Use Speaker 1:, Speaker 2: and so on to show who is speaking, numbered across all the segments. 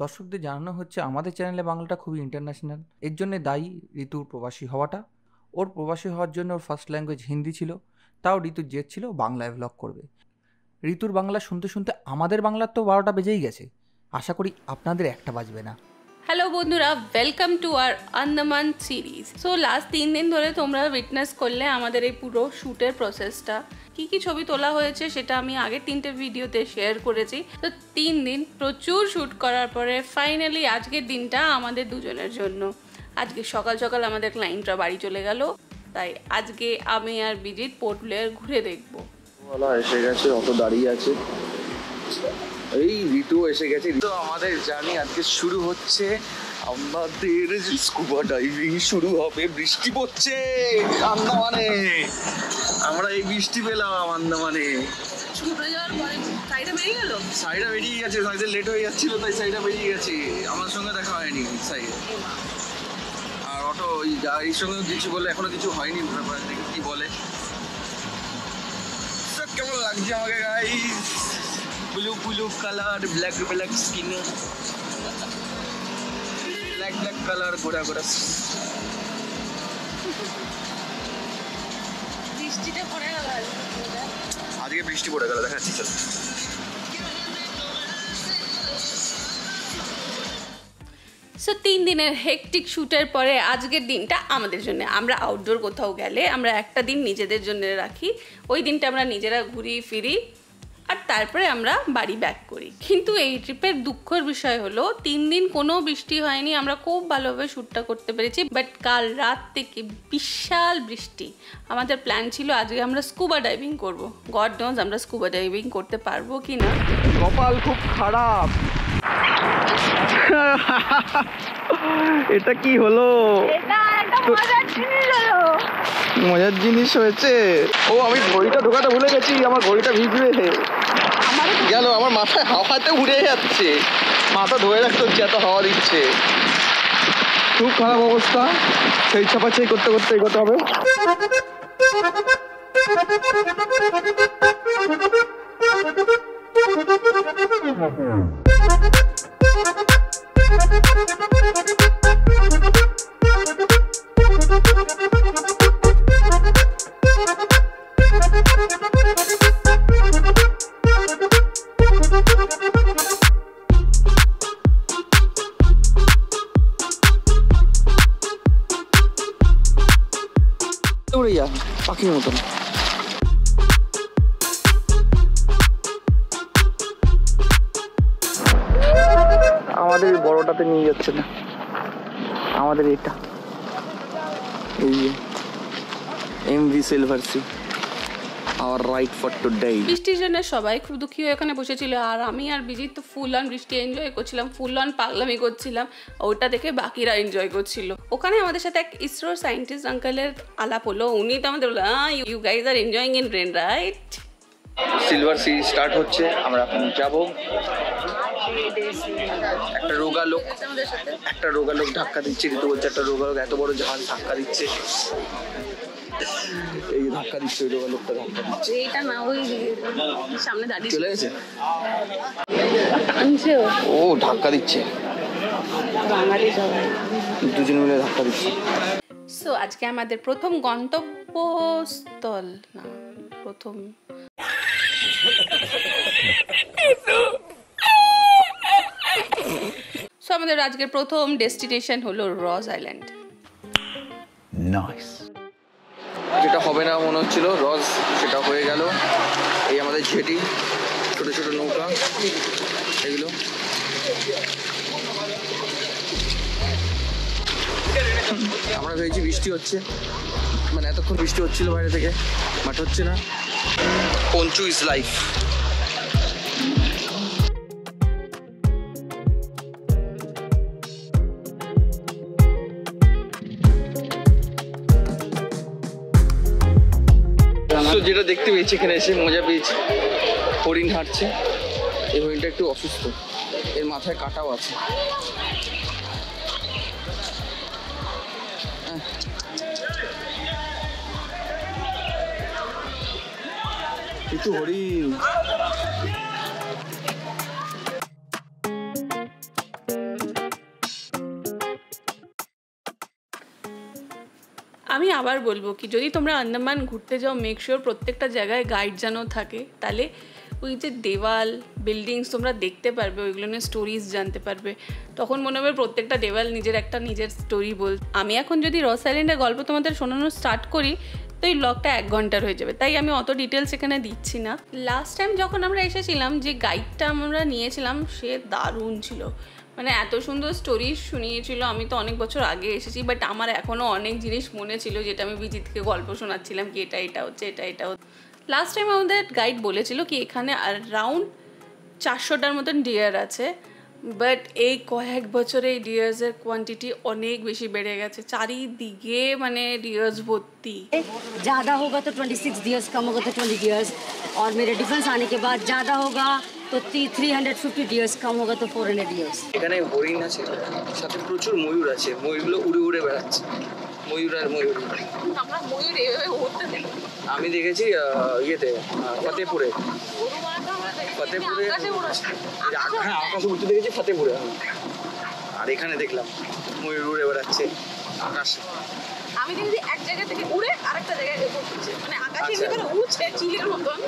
Speaker 1: দর্শকদের জানানো হচ্ছে আমাদের চ্যানেলে বাংলাটা খুবই ইন্টারন্যাশনাল। এর জন্য দায়ী ঋতুর প্রবাসী হওয়াটা। ওর প্রবাসী হওয়ার জন্য ওর ফার্স্ট ল্যাঙ্গুয়েজ হিন্দি ছিল, তাও ঋতুর জেদ ছিল বাংলায় ভ্লগ করবে। ঋতুর বাংলা শুনতে শুনতে আমাদের বাংলার তো 12টা বেজেই গেছে। আশা করি আপনাদের একটা বাজবে না।
Speaker 2: হ্যালো বন্ধুরা, welcome to our Andaman series. So last 3 দিন ধরে তোমরা উইটনেস করলে আমাদের এই পুরো শ্যুটের প্রসেসটা। কি ছবি তোলা হয়েছে সেটা আমি আগের 3টে ভিডিওতে শেয়ার করেছি। তো 3 দিন প্রচুর শ্যুট করার পরে ফাইনালি আজকের দিনটা আমাদের দুজনের জন্য। আজকে সকাল সকাল আমাদের ক্লায়েন্টরা বাড়ি চলে গেল, তাই আজকে আমি আর বিজিৎ পোর্ট ব্লেয়ার ঘুরে দেখবো।
Speaker 3: এসে গেছে, অত দাঁড়িয়ে আছে। এই ঋতু এসে গেছে। তো আমাদের জার্নি আজকে শুরু হচ্ছে। আমাদের স্কুবা ডাইভিং শুরু হবে। বৃষ্টি পড়ছে আন্দামানে। আমরা এই বৃষ্টি পেলাম আন্দামানে। সাইডা বেরিয়ে গেছে, সাইডে লেট হয়ে যাচ্ছিল তাই সাইডা বেরিয়ে গেছে। আমার সঙ্গে দেখা হয়নি সাইডে। আর অটো ওই গাড়ির সঙ্গে কিছু বলে এখনো কিছু হয়নি। ব্যাপারে দেখি কি বলে। কেমন লাগছে আমাকে guys? Blue colour, black skin, black colour, ঘোরা
Speaker 2: বৃষ্টিটা পড়ে গেল।
Speaker 3: আজকে বৃষ্টি পড়ে গেল, দেখাচ্ছি চল।
Speaker 2: সো 3 দিনের হেকটিক শ্যুটের পরে আজকের দিনটা আমাদের জন্য। আমরা আউটডোর কোথাও গেলে আমরা একটা দিন নিজেদের জন্য রাখি। ওই দিনটা আমরা নিজেরা ঘুরি ফিরি আর তারপরে আমরা বাড়ি ব্যাক করি। কিন্তু এই ট্রিপের দুঃখের বিষয় হলো 3 দিন কোনো বৃষ্টি হয়নি। আমরা খুব ভালোভাবে শ্যুটটা করতে পেরেছি, বাট কাল রাত থেকে বিশাল বৃষ্টি। আমাদের প্ল্যান ছিল আজকে আমরা স্কুবা ডাইভিং করব। গড নোজ আমরা স্কুবা ডাইভিং করতে পারবো কি না।
Speaker 3: কপাল খুব খারাপ। এটা কি হলো?
Speaker 2: এটা একটা মজার জিনিস হলো।
Speaker 3: মজার জিনিস হয়েছে। ও, আমি ঘড়িটা ঢোকাতে ভুলে গেছি। আমার ঘড়িটা ভিজবে গেল। আমার মাথায় হাওয়াতে উড়ে যাচ্ছে। মাথা ধরে রাখতে হচ্ছে, এত হাওয়া দিচ্ছে। খুব খারাপ অবস্থা। সেই ছাপাছাই করতে করতে এগোতে হবে। উড়ে যা পাখির মতন। আমাদের বড়টাতে নিয়ে যাচ্ছে না, আমাদের এটা এই যে MV Silver Sea, our ride for today.
Speaker 2: বৃষ্টির জন্য সবাই খুব দুঃখী হয়ে এখানে বসেছিল, আর আমি আর বিজিৎ তো ফুল অন বৃষ্টি এনজয় করছিলাম, ফুল অন পাগলামি করছিলাম। ওটা দেখে বাকিরা এনজয় করছিল। ওখানে আমাদের সাথে এক ইসরোর সায়েন্টিস্ট আঙ্কেলের আলাপ হলো। উনি তো আমাদের বললো, you guys are enjoying in rain, right?
Speaker 3: Silver Sea start হচ্ছে, আমরা এখন যাবো। একটা রোগা লোক ধাক্কা দিচ্ছে। ঋতু বলছে একটা রোগা লোক এত বড় জাহাজ ধাক্কা দিচ্ছে। এই ধাক্কা দিচ্ছে, ওই রোগা লোকটা ধাক্কা দিচ্ছে।
Speaker 2: এইটা না, ওই সামনে দাঁড়িয়ে
Speaker 3: চলে গেছে।
Speaker 2: ও
Speaker 3: ধাক্কা দিচ্ছে,
Speaker 2: বাঙালি সবাই
Speaker 3: দুজন মিলে ধাক্কা দিচ্ছে।
Speaker 2: সো আজকে আমাদের প্রথম গন্তব্যস্থল না, প্রথম সো আমাদের আজকের প্রথম ডেস্টিনেশন হলো রস আইল্যান্ড।
Speaker 3: নাইস। যেটা হবে না মনে হচ্ছিল রস, সেটা হয়ে গেল। এই আমাদের জেটি, ছোট ছোট নৌকা এগুলো। আমরা ভেবেছি বৃষ্টি হচ্ছে, মানে এতক্ষণ বৃষ্টি হচ্ছিল বাইরে থেকে, বাট হচ্ছে না। Panchu is life. যেটা দেখতে পেয়েছি এখানে এসে মজা পেয়েছি, হরিণ হাঁটছে। এই হরিণটা একটু অসুস্থ, এর মাথায় কাটাও আছে। একটু হরিণ।
Speaker 2: আমি আবার বলবো কি, যদি তোমরা আন্দামান ঘুরতে যাও মেক শিওর প্রত্যেকটা জায়গায় গাইড যেন থাকে, তাহলে ওই যে দেওয়াল বিল্ডিংস তোমরা দেখতে পারবে, ওইগুলো নিয়ে স্টোরিজ জানতে পারবে, তখন মনে হবে প্রত্যেকটা দেওয়াল নিজের স্টোরি আমি এখন যদি রস আইল্যান্ডের গল্প তোমাদের শোনানো স্টার্ট করি তো এই ব্লগটা 1 ঘন্টার হয়ে যাবে, তাই আমি অত ডিটেলস এখানে দিচ্ছি না। লাস্ট টাইম যখন আমরা এসেছিলাম যে গাইডটা আমরা নিয়েছিলাম সে দারুণ ছিল, মানে এত সুন্দর স্টোরি শুনিয়েছিল। আমি তো অনেক বছর আগে এসেছি, বাট আমার এখনও অনেক জিনিস মনে ছিল যেটা আমি বিজিতকে গল্প শোনাচ্ছিলাম কি এটা হচ্ছে এটা হচ্ছে। লাস্ট টাইম আমাদের গাইড বলেছিল কি এখানে অ্যারাউন্ড 400টার মতন ডিয়ার আছে, বাট এই কয়েক বছরে এই ডিয়ার্সের কোয়ান্টিটি অনেক বেশি বেড়ে গেছে, চারিদিকে মানে ডিয়ার্স ভর্তি।
Speaker 4: ज़्यादा होगा तो 26 डियर्स, कम होगा तो 20 डियर्स, और मेरे डिफेंस आने के बाद ज़्यादा होगा तो 350 डियर्स, कम होगा तो 400 डियर्स।
Speaker 3: এখানে হরিণ আছে, সাথে প্রচুর ময়ূর আছে, ময়ূরগুলো উড়ে উড়ে বেড়াচ্ছে, ময়ূর।
Speaker 2: আমরা ময়ূর এভাবে উঠতে দেখি,
Speaker 3: আমি দেখেছি ইয়েতে ফতেপুরে হ্যাঁ আকাশে উঠতে দেখেছি ফতেপুরে, আর এখানে দেখলাম ময়ূর উড়ে বেড়াচ্ছে আকাশে।
Speaker 2: আমি দেখি এক জায়গা থেকে উড়ে আরেকটা জায়গায় উঠছে, মানে আকাশে এমনি করে উড়ছে চিলের মতন।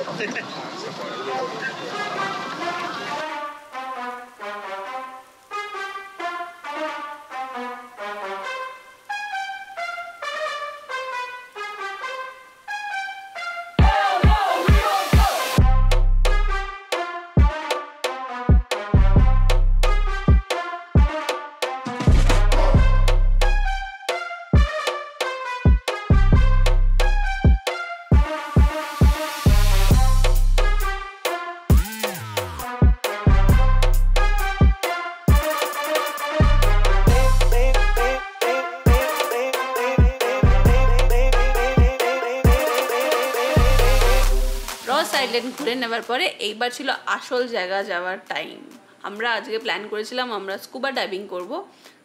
Speaker 2: রস আইল্যান্ড ঘুরে নেওয়ার পরে এইবার ছিল আসল জায়গা যাওয়ার টাইম। আমরা আজকে প্ল্যান করেছিলাম আমরা স্কুবা ডাইভিং করব,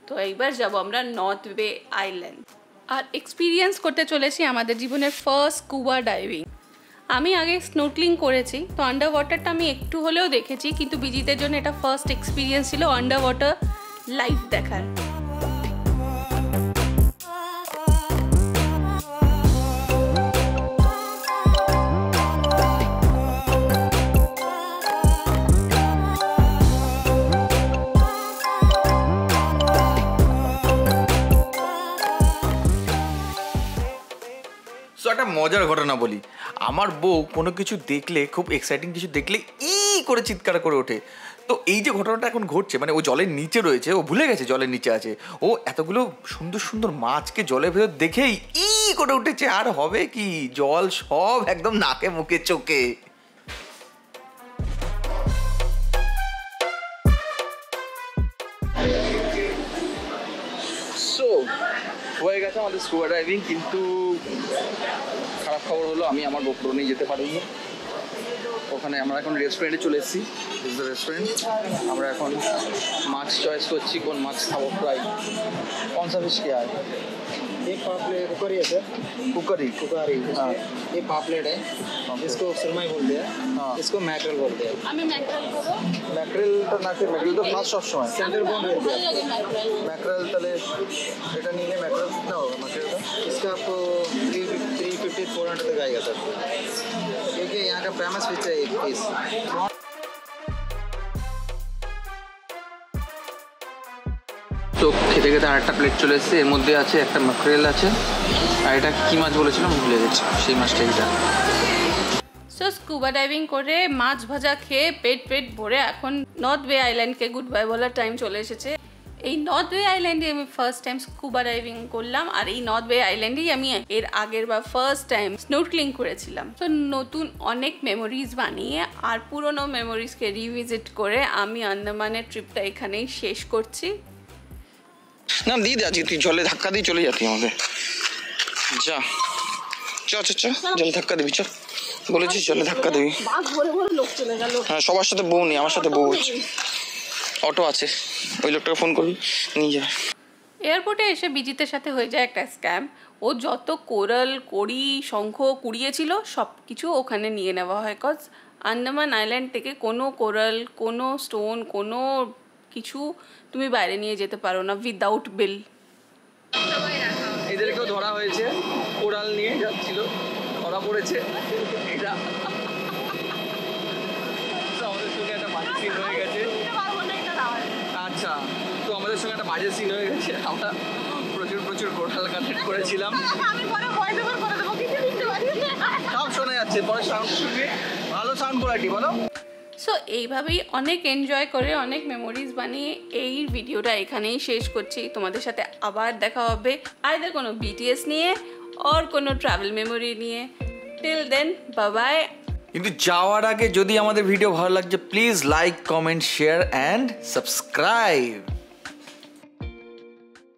Speaker 2: তো এইবার যাব আমরা নর্থ বে আইল্যান্ড আর এক্সপিরিয়েন্স করতে চলেছি আমাদের জীবনের ফার্স্ট স্কুবা ডাইভিং। আমি আগে স্নোর্কলিং করেছি, তো আন্ডার ওয়াটারটা আমি একটু হলেও দেখেছি, কিন্তু বিজিতের জন্য এটা ফার্স্ট এক্সপিরিয়েন্স ছিল আন্ডার ওয়াটার লাইভ দেখার।
Speaker 1: একটা মজার ঘটনা বলি, আমার বউ কোনো কিছু দেখলে, খুব এক্সাইটিং কিছু দেখলে করে চিৎকার করে ওঠে। তো এই যে ঘটনাটা এখন ঘটছে, মানে ও জলের নিচে রয়েছে, ও ভুলে গেছে জলের নিচে আছে, ও এতগুলো সুন্দর সুন্দর মাছকে জলের ভেতর দেখেই করে উঠেছে। আর হবে কি, জল সব একদম নাকে মুখে চোখে।
Speaker 3: হয়ে গেছে আমাদের স্কুবা ডাইভিং, কিন্তু খারাপ খবর হলো আমি আমার গোপ্রো নিয়ে যেতে পারিনি। ওখানে আমরা এখন রেস্টুরেন্টে চলে এসেছি, রেস্টুরেন্ট। আমরা এখন মাছ চয়েস করছি, কোন মাছ খাবো। ফ্রাই कौन सा फिश क्या है?
Speaker 5: एक पापलेट कुकरी है सर,
Speaker 3: कुकरी।
Speaker 5: हाँ ये पापलेट है, इसको सुरमई बोलते हैं, इसको मैकरल बोलते हैं।
Speaker 2: আমি ম্যাকরেল করব।
Speaker 3: ম্যাকরেলটা না, ম্যাকরেল তো ফার্স্ট সব সময়
Speaker 5: सेंटर बोन बोलते हैं।
Speaker 3: ম্যাকরেল, তাহলে এটা নিলে ম্যাকরেল না होगा ম্যাকরেলটা।
Speaker 5: इसका आपको 350-400 तक आएगा सर, क्योंकि यहाँ का फेमस फिश है एक पीस।
Speaker 3: তো খেতে খেতে আরেকটা প্লেট চলে এসেছে, এর মধ্যে আছে একটা ম্যাকরেল আছে, আর এটা কি মাছ বলেছিলাম ভুলে গেছি, সেই মাছটা এটা।
Speaker 2: সো স্কুবা ডাইভিং করে মাছ ভাজা খেয়ে পেট ভরে এখন নর্থ বে আইল্যান্ডকে গুড বাই বলার টাইম চলে এসেছে। এই নর্থ বে আইল্যান্ডে আমি ফার্স্ট টাইম স্কুবা ডাইভিং করলাম, আর এই নর্থ বে আইল্যান্ডেই আমি এর আগের বা ফার্স্ট টাইম স্নোর্কলিং করেছিলাম। তো নতুন অনেক মেমোরিজ বানিয়ে আর পুরনো মেমোরিজকে রিভিজিট করে আমি আন্দামানের ট্রিপটা এখানেই শেষ করছি।
Speaker 3: না দিয়ে আজকে তুই জলে ধাক্কা দিয়ে চলে যাতি আমাকে, যা চ চ চ জলে ধাক্কা দিবি, চ বলেছিস জলে ধাক্কা দিবি। হ্যাঁ সবার সাথে বউ নেই, আমার সাথে বউ হচ্ছে, অটো আছে, ওই লোকটাকে ফোন করবি নিয়ে যাবে।
Speaker 2: এয়ারপোর্টে এসে বিজিতের সাথে হয়ে যায় একটা স্ক্যাম। ও যত কোরাল কড়ি শঙ্খ কুড়িয়েছিল সব কিছু ওখানে নিয়ে নেওয়া হয়, কজ আন্দামান আইল্যান্ড থেকে কোনো কোরাল, কোনো স্টোন, কোনো কিছু তুমি বাইরে নিয়ে যেতে পারো না উইদাউট বিল।
Speaker 3: এদেরকেও ধরা হয়েছে, ধরা পড়েছে এটা আমাদের সঙ্গে একটা বাজে সিন হয়ে গেছে। আচ্ছা, তো আমাদের সঙ্গে একটা বাজে সিন হয়ে গেছে। আমরা প্রচুর কোটাল কানেক্ট করেছিলাম, সব শোনা যাচ্ছে। পরে সাউন্ড শুনবে, ভালো সাউন্ড কোয়ালিটি বলো।
Speaker 2: সো এইভাবেই অনেক এনজয় করে অনেক মেমোরিজ বানিয়ে এই ভিডিওটা এখানেই শেষ করছি। তোমাদের সাথে আবার দেখা হবে আইদার কোনো বিটিএস নিয়ে আর কোনো ট্রাভেল মেমোরি নিয়ে। Till then bye bye.
Speaker 3: কিন্তু যাওয়ার আগে যদি আমাদের ভিডিও ভালো লাগছে please like, comment, share and subscribe.